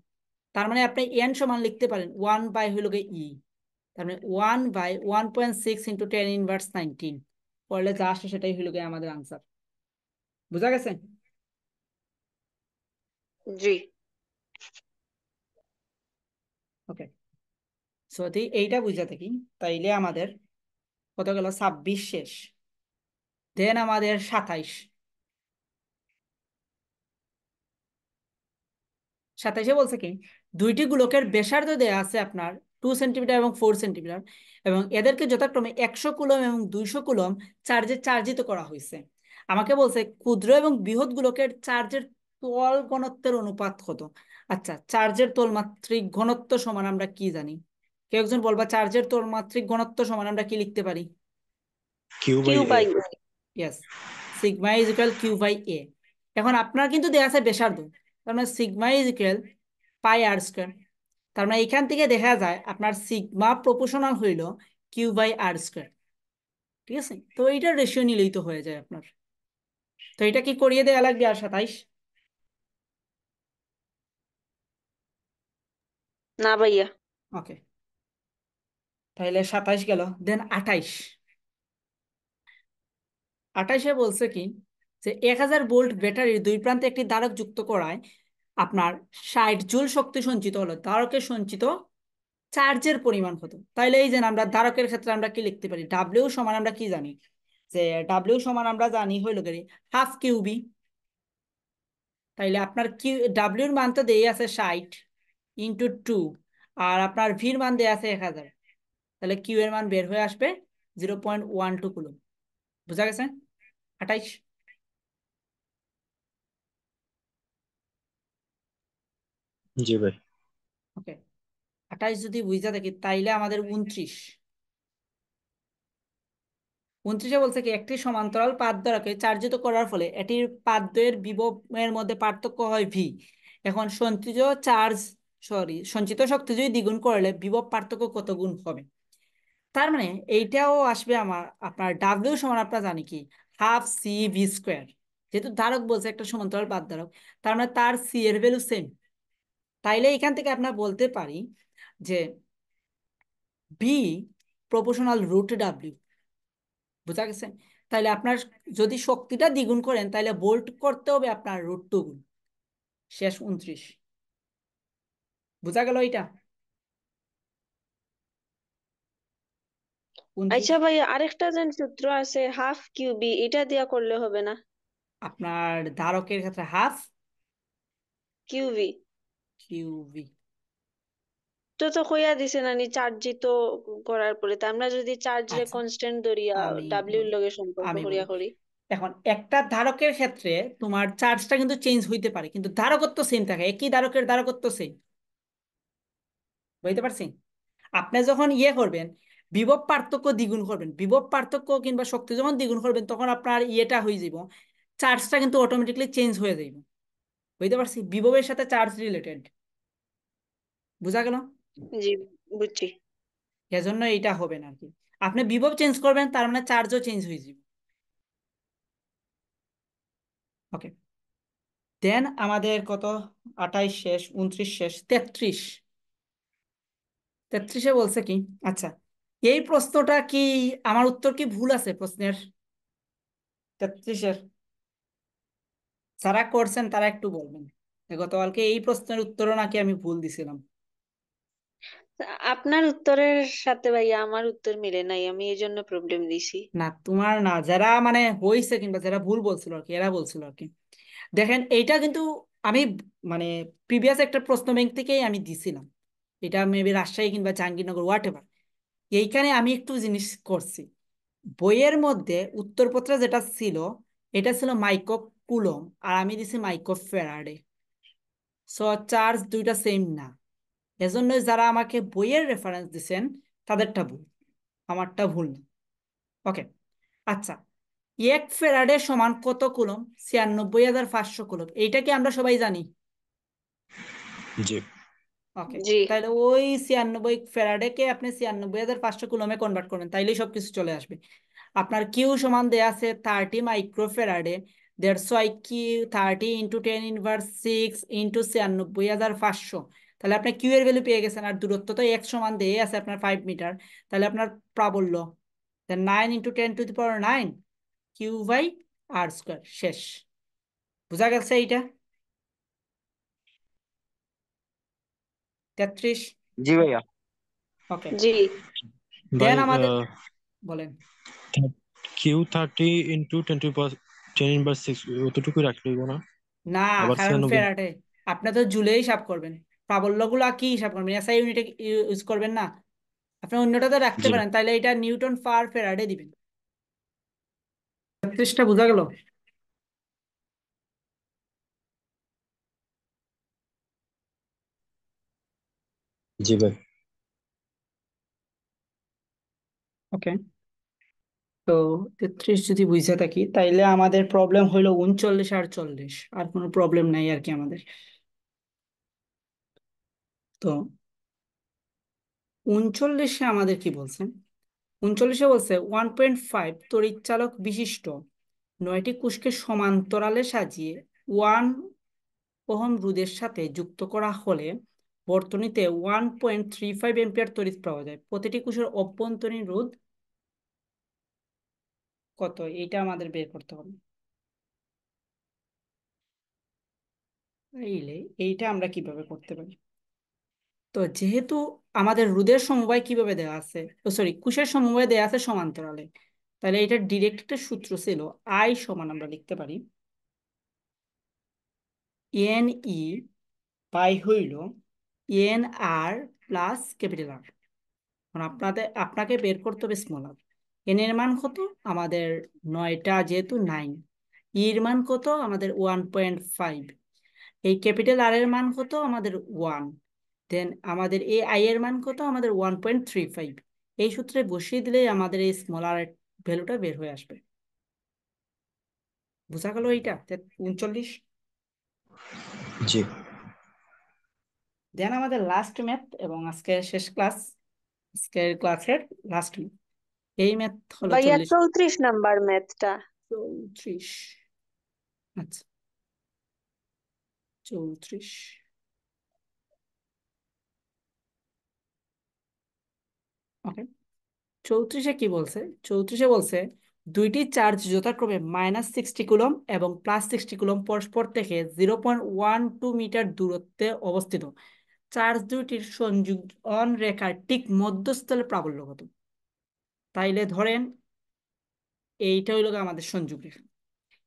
তার মানে আপনি n সমান লিখতে পারেন 1/e, তার মানে 1/1.6 ইন্টু 10⁻19 পড়লে যা আসে সেটাই হইল গিয়ে আমাদের আনসার। বুঝা গেছে? জি। ওকে, যদি এইটা বুঝা থাকি, তাইলে আমাদের কত গেল, 26 শেষ। দেন আমাদের 27 বলছে কি, দুইটি গোলকের ব্যাসার্ধ দেয়া আছে আপনার 2 সেন্টিমিটার এবং 4 সেন্টিমিটার, এবং এদেরকে যথাক্রমে 100 কুলম এবং 200 কুলম চার্জে চার্জিত করা হয়েছে। আমাকে বলছে ক্ষুদ্র এবং বৃহৎ গোলকের চার্জের তোয়াল ঘনত্বের অনুপাত কত। আচ্ছা, চার্জের তোলমাত্রিক ঘনত্ব সমান আমরা কি জানি? কেউ একজন বলবা চার্জের তোলমাত্রিক ঘনত্ব সমান আমরা কি লিখতে পারি? Q/A। Q/A। Yes, sigma is equal Q/A। এখন আপনার কিন্তু দেয়া আছে ব্যাসার্ধ, তার মানে সিগমা ইজ ইকুয়াল πr²। তার মানে এখান থেকে দেখা যায় আপনার সিগমা প্রপোর্শনাল হইল Q/r²। ঠিক আছে, তো এইটার রেশিও নিলেই তো হয়ে যায় আপনার। তো এটা কি করিয়ে দেওয়া লাগবে আর 27? না ভাইয়া। ওকে, তাহলে 27 গেল। দেন 28 বলছে কি, যে 1000 ভোল্ট ব্যাটারির দুই প্রান্তে একটি ধারক যুক্ত করায় আপনার 60 জুল শক্তি সঞ্চিত হলো, ধারকের সঞ্চিত চার্জের পরিমাণ কত। তাইলে এই যে আমরা ধারকের ক্ষেত্রে আমরা কি লিখতে পারি, ডাব্লিউ সমান আমরা কি জানি, যে ডাব্লিউ সমান আমরা জানি হইল কি হাফ কিউবি। তাইলে আপনার কিউ ডাব্লিউর মান তো দেই আছে 60 ইন্টু 2, আর আপনার ভির মান দেয়া আছে 1000, তাহলে কিউ এর মান বের হয়ে আসবে 0.12 কুলম। বুঝা গেছে? 28। জি ভাই। ওকে, 28 যদি বুঝা দেখি তাইলে আমাদের 29। 29-এ বলছে কি, একটি সমান্তরাল পাত দ্বারাকে চার্জিত করার ফলে এটির পাতদ্বয়ের বিভবের মধ্যে পার্থক্য হয় ভি। এখন সঞ্চিত শক্তি যদি দ্বিগুণ করলে বিভব পার্থক্য কত গুণ হবে? তার মানে এইটাও আসবে আপনার ডাব্লিউ সমান, আপনার জানি কি, হাফ সি ভি স্কোয়ার। যেহেতু ধারক বলছে একটা সমান্তরাল পাত ধারক, তার মানে তার সি এর ভ্যালু সেম। তাইলে এখান থেকে আপনার বলতে পারি যে বি প্রপোর্শনাল রুট ডাব্লিউ। বুঝা গেছে? তাইলে আপনার যদি শক্তিটা দ্বিগুণ করেন তাহলে ভোল্ট করতে হবে আপনার √2 গুণ। শেষ 29। বুঝা গেল এটা? 29। আচ্ছা ভাইয়া, আরেকটা যেন সূত্র আছে হাফ কিউবি, এটা দিয়া করলে হবে না? আপনার ধারকের ক্ষেত্রে হাফ কিউবি কিউভি। তো তো কইয়া দিছে নানি চার্জিত করার পরে, তা আমরা যদি চার্জ রে আচ্ছা, কনস্ট্যান্ট ধরিয়া আমি ডাব্লিউর বলি লগে সম্পর্ক আমি বলি করিয়া করি। এখন একটা ধারকের ক্ষেত্রে তোমার চার্জটা কিন্তু চেঞ্জ হইতে পারে, কিন্তু ধারকত্ব সেম থাকে, একই ধারকের ধারকত্ব সেম। বুঝতে পারছি? আপনি যখন করবেন, বিভব পার্থক্য দ্বিগুণ করবেন, বিভব পার্থক্য কিংবা শক্তি যখন দ্বিগুণ করবেন, তখন আপনার হয়ে যাব, চার্জটা কিন্তু অটোমেটিকলি চেঞ্জ হয়ে যাইব। বুঝতে পারছি? বিভবের সাথে চার্জ রিলেটেড। বুঝা গেল? জি, বুঝছি। এজন্য এইটা হবে না আর কি। আপনি বিভব চেঞ্জ করবেন, তার মানে চার্জও চেঞ্জ হয়ে যাবে। ওকে, দেন আমাদের কত, 28 শেষ, 29 শেষ, 33। 33-এ বলছে কি, আচ্ছা, এই প্রশ্নটা কি, আমার উত্তর কি ভুল আছে প্রশ্নের? 33-এর যারা করছেন তারা একটু বলবেন। গতকালকে এই প্রশ্নের উত্তরও নাকি আমি ভুল দিছিলাম। আপনার উত্তরের সাথে ভাইয়া আমার উত্তর মিলে নাই, আমি এই জন্য প্রবলেম দিছি। না, তোমার না, যারা মানে হয়েছে কিংবা যারা ভুল বলছিল আর কি, এরা বলছিল আর কি। দেখেন এইটা কিন্তু আমি মানে প্রিভিয়াস একটা প্রশ্ন ব্যাংক থেকেই আমি দিছিলাম। এটা মেবি রাজশাহী কিংবা জাহাঙ্গীরনগর, হোয়াট এভার। এইখানে আমি একটু জিনিস করছি। বইয়ের মধ্যে উত্তরপত্র যেটা ছিল, এটা ছিল মাইক্রো কুলম, আর আমি দিছি মাইক্রো ফ্যারাডে। সো চার্জ দুইটা সেম না। এজন্য যারা আমাকে বইয়ের রেফারেন্স দিছেন তাদেরটা ভুল, আমারটা ভুল না। ওকে, আচ্ছা, 1 ফ্যারাডে সমান কত কুলম? 96,500 কুলম। এইটা কি আমরা সবাই জানি? জি। ওকে, জি। তাহলে ওই 96 ফ্যারাডে কে আপনি 96,500 কুলমে কনভার্ট করবেন, তাইলেই সবকিছু চলে আসবে। আপনার কিউ সমান দেয়া আছে 30 মাইক্রো ফ্যারাডে। 30 × 10⁻⁶× 96,500। তাহলে আপনি কিউ এর ভ্যালু পেয়ে গেছেন, আর দূরত্ব তো x সমান দিয়ে আছে আপনার 5 মিটার। তাহলে আপনার প্রাবল্য 9 × 10⁻⁹ Q/r²। শেষ। বুঝা গেছে এইটা? 33। জি ভাইয়া। ওকে, জি। দেন ভাই আমাদের বলেন। Q30 × 10⁻⁶ অতটুকু রাখলেই না? না, আবার কারণ 96। ফ্যারাডে আপনি তো জুলে হিসাব করবেন, প্রাবল্যগুলো কি হিসাব করবেন, এসআই ইউনিটে ইউজ করবেন না। আপনি অন্যটাতে রাখতে জি। পারেন, তাহলে এটা নিউটন পার ফ্যারাডে দিবেন। 33টা বোঝা গেল? জি ভাই। ওকে, তো 33 যদি বুঝে থাকি তাইলে আমাদের প্রবলেম হইলো 39 আর 40, আর কোনো প্রবলেম নাই আর কি আমাদের। তো 39-এ আমাদের কি বলছেন? 39-এ বলছে 1.5 তড়িৎ চালক বিশিষ্ট 9টি কোষকে সমান্তরালে সাজিয়ে 1 ওহম রোধের সাথে যুক্ত করা হলে বর্তনীতে 1.35 অ্যাম্পিয়ার তড়িৎ পাওয়া যায়। প্রতিটি কোষের অভ্যন্তরীণ রোধ কত, এইটা আমাদের বের করতে হবে। এইটা আমরা কিভাবে করতে পারি? তো যেহেতু আমাদের রোধের সমবায় কিভাবে দেওয়া আছে, সরি, কোষের সমবায় দেওয়া আছে সমান্তরালে, তাহলে এটা ডিরেক্ট একটা সূত্র ছিল। আই সমান আমরা লিখতে পারি এন ই বাই হইল এন আর প্লাস ক্যাপিটাল আর। এখন আপনাকে বের করতে হবে স্মল আর। এন এর মান কত আমাদের? 9টা, যেহেতু 9। এর মান কত আমাদের? 1.5। এই ক্যাপিটাল আর এর মান কত আমাদের 1, দেন আমাদের এই আই এর মান কত আমাদের 1.35। এই সূত্রে বসিয়ে দিলেই আমাদের এই স্মল আর ভ্যালুটা বের হয়ে আসবে। বোঝা গেল এইটা 39। জি। দেন আমাদের লাস্ট ম্যাথ এবং আজকে শেষ ক্লাস, আজকের ক্লাসের লাস্ট ম্যাথ। এই ম্যাথ হলো ভাইয়া 40, 34 নাম্বার ম্যাথটা। 34। আচ্ছা 34। ওকে, 34-এ কি বলছে? 34-এ বলছে দুইটি চার্জ যথাক্রমে -60 কুলম্ব এবং +60 কুলম্ব পরস্পর থেকে 0.12 মিটার দূরত্বে অবস্থিত। চার্জ দুইটির সংযোজন রেখার ঠিক মধ্যস্থলে প্রাবল্য কত? তাইলে ধরেন এইটা হইলো গিয়ে আমাদের সংযোগ রেখা।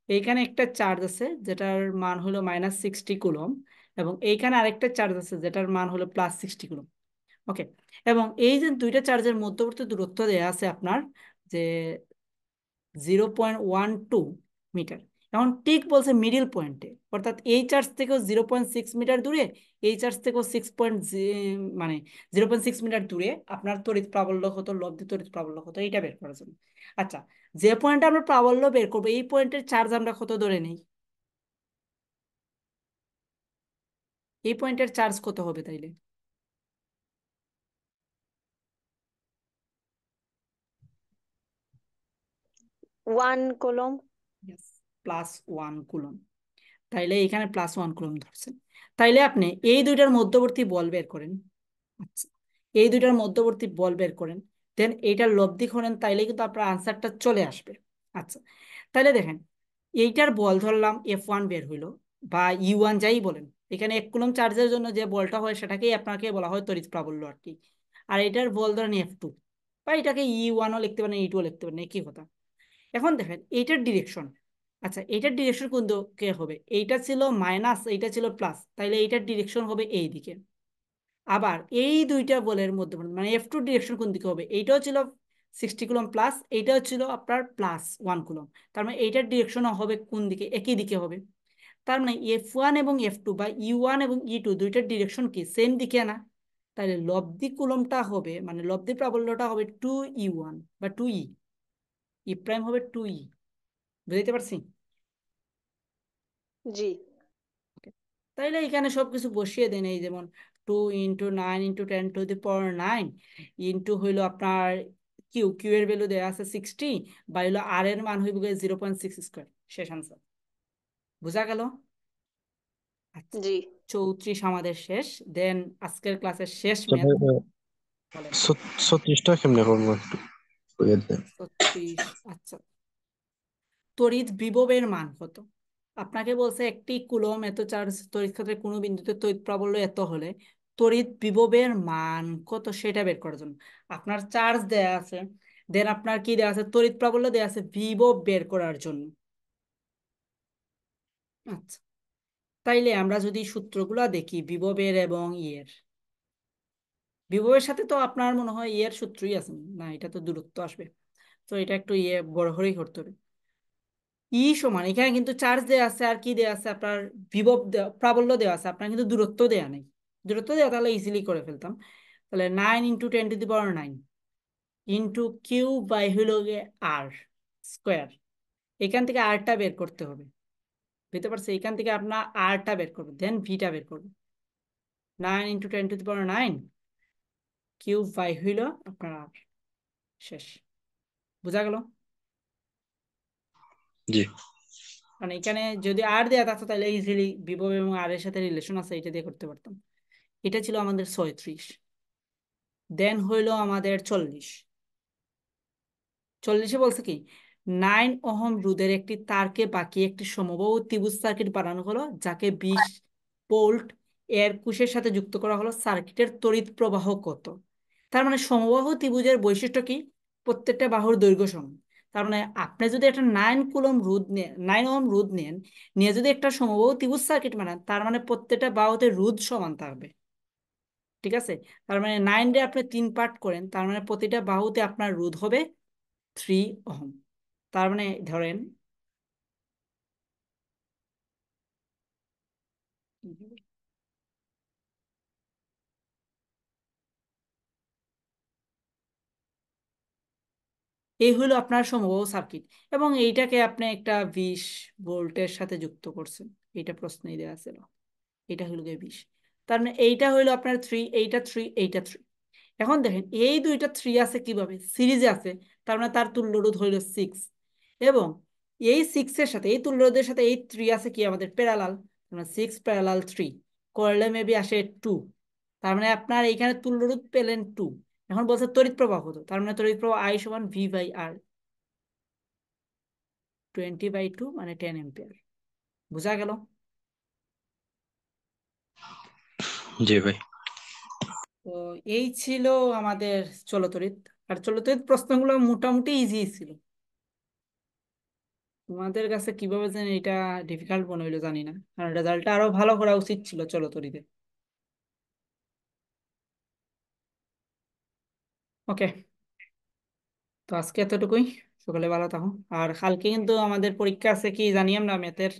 এইখানে একটা চার্জ আছে যেটার মান হলো -60 কুলম্ব, এবং এইখানে আরেকটা চার্জ আছে যেটার মান হলো +60 কুলম্ব। ওকে, এবং এই যে দুইটা চার্জের মধ্যবর্তী দূরত্ব দেয়া আছে আপনার যে 0.12 মিটার। এখন ঠিক বলছে মিডিল পয়েন্টে, অর্থাৎ এই চার্জ থেকেও 0.6 মিটার দূরে, এই চার্জ থেকেও মানে 0.6 মিটার দূরে আপনার তড়িৎ প্রাবল্য কত, লব্ধি তড়িৎ প্রাবল্য কত, এইটা বের করার জন্য। আচ্ছা, যে পয়েন্টে আমরা প্রাবল্য বের করবো এই পয়েন্টের চার্জ আমরা কত ধরে নেই? এই পয়েন্টের চার্জ কত হবে তাইলে? 1 কুলম্ব। +1 কুলম্ব। তাইলে এখানে +1 কুলম্ব ধরছেন। তাইলে আপনি এই দুইটার মধ্যবর্তী বল বের করেন। আচ্ছা, এই দুইটার মধ্যবর্তী বল বের করেন, দেন এইটার লব্ধি করেন, তাইলে কিন্তু আপনার আনসারটা চলে আসবে। আচ্ছা, তাইলে দেখেন এইটার বল ধরলাম F1 বের হইলো, বা U1 যাই বলেন। এখানে 1 কুলম্ব চার্জের জন্য যে বলটা হয় সেটাকেই আপনাকে বলা হয় তড়িৎ প্রাবল্য আর কি। আর এটার বল ধরেন F2, বা এটাকে E1ও লিখতে পারেন, E2ও লিখতে পারেন, একই কথা। এখন দেখেন এইটার ডিরেকশন। আচ্ছা, এইটার ডিরেকশন কোন দিকে হবে? এইটা ছিল মাইনাস, এইটা ছিল প্লাস, তাইলে এইটার ডিরেকশন হবে এই দিকে। আবার এই দুইটা বলের মধ্যে মানে F2 ডিরেকশন কোন দিকে হবে? এইটাও ছিল 60 কুলম্ব প্লাস, এইটাও ছিল আপনার +1 কুলম্ব। তার মানে এইটার ডিরেকশন হবে কোন দিকে? একই দিকে হবে। তার মানে F1 এবং F2 বা U1 এবং E2 দুইটার ডিরেকশন কি সেম দিকে না? তাহলে লব্ধি কুলম্বটা হবে, মানে লব্ধি প্রাবল্যটা হবে 2E1 বা 2E, ই প্রাইম হবে 2E। বুঝতে পারছি? জি। তাইলে এখানে সবকিছু বসিয়ে দেন, এই যেমন 2 × 9 × 10⁻⁹ ইন্টু হইলো আপনার কিউ, কিউ এর ভ্যালু দেওয়া আছে 60, বা হইলো আর এর মান হইব 0.6²। শেষ আনসার। বুঝা গেল? আচ্ছা, জি। 34 আমাদের শেষ। দেন আজকের ক্লাসের শেষ আচ্ছা ম্যাথ ভাই, বলেন। 36টা কেমনে করবো একটু বুঝিয়ে দেন। 36। আচ্ছা, তড়িৎ বিভবের মান কত? আপনাকে বলছে একটি কুলম্ব এত চার্জ তড়িৎ ক্ষেত্রে কোনো বিন্দুতে তড়িৎ প্রাবল্য এত হলে তড়িৎ বিভবের মান কত সেটা বের করার জন্য। আপনার চার্জ দেয়া আছে, দেন আপনার কি দেয়া আছে? তড়িৎ প্রাবল্য দেয়া আছে, বিভব বের করার জন্য। আচ্ছা, তাইলে আমরা যদি সূত্রগুলা দেখি বিভবের এবং ইয়ের, বিভবের সাথে তো আপনার মনে হয় ইয়ের সূত্রই আছে না, এটা তো দূরত্ব আসবে, তো এটা একটু ইয়ে বড় করেই করতে হবে। সমান এখানে কিন্তু চার্জ দেওয়া আছে আর কি দেওয়া আছে আপনার বিভব প্রাবল্য দেওয়া আছে, আপনার কিন্তু দূরত্ব দেওয়া নেই। দূরত্ব দেওয়া তাহলে ইজিলি করে ফেলতাম। তাহলে 9 × 10⁻⁹ ইন্টু কিউ বাই হইল আর স্কোয়ার। এখান থেকে আরটা বের করতে হবে, বুঝতে পারছি? এখান থেকে আপনার আরটা বের করবে, দেন ভিটা বের করবে। 9 × 10⁻⁹ কিউ বাই হইল আপনার আর। শেষ। বোঝা গেল? জি। মানে এখানে যদি আর দেওয়া থাকতো তাহলে ইজিলি বিভব এবং আর এর সাথে রিলেশন আছে এটা দিয়ে করতে পারতাম। এটা ছিল আমাদের 36। দেন হইলো আমাদের 40। 40-এ বলছে কি 9 ওহম রোধের একটি তারকে বাঁকিয়ে একটি সমবাহু ত্রিভুজ সার্কিট বানানো হলো, যাকে 20 ভোল্ট এর কোষের সাথে যুক্ত করা হলো। সার্কিটের তড়িৎ প্রবাহ কত? তার মানে সমবাহু ত্রিভুজের বৈশিষ্ট্য কি? প্রত্যেকটা বাহুর দৈর্ঘ্য সমান। তার মানে আপনি যদি একটা 9 কুলম্ব রোধ নেন, 9 ওহম রোধ নেন, নিয়ে যদি একটা সমবাহু ত্রিভুজ সার্কিট বানান, তার মানে প্রত্যেকটা বাহুতে রোধ সমান থাকবে। ঠিক আছে? তার মানে 9 রে আপনি 3 পার্ট করেন, তার মানে প্রতিটা বাহুতে আপনার রোধ হবে 3 ওহম। তার মানে ধরেন এই হলো আপনার সমবাহু সার্কিট, এবং এইটাকে আপনি একটা 20 ভোল্টের সাথে যুক্ত করছেন। এইটা প্রশ্নেই দেওয়া ছিল। এটা হলো গিয়ে 20। তার মানে এইটা হইলো আপনার 3, এইটা 3, এইটা 3। এখন দেখেন এই দুইটা 3 আছে কিভাবে, সিরিজে আছে। তার মানে তার তুল্য রোধ হইলো 6। এবং এই 6-এর সাথে, এই তুল্য রোধের সাথে এই 3 আছে কি আমাদের প্যারালাল। তার মানে 6 প্যারালাল 3 করলে মেবি আসে 2। তার মানে আপনার এইখানে তুল্য রোধ পেলেন 2। এখন বলছে তড়িৎ প্রবাহ কত, তার মানে তড়িৎ প্রবাহ I সমান V/R, 20/2 মানে 10 অ্যাম্পিয়ার। বুঝা গেল? জি ভাই। তো এই ছিল আমাদের চলতরিৎ। আর চলতরিৎ প্রশ্নগুলো মোটামুটি ইজি ছিল। তোমাদের কাছে কিভাবে যেন এটা ডিফিকাল্ট মনে হইলো জানি না, কারণ রেজাল্টটা আরো ভালো করা উচিত ছিল চলতরিতে। ওকে, তো আজকে এতটুকুই। সকালে ভালো থাকো। আর কালকে কিন্তু আমাদের পরীক্ষা আছে, কি জানি আমরা ম্যাথের।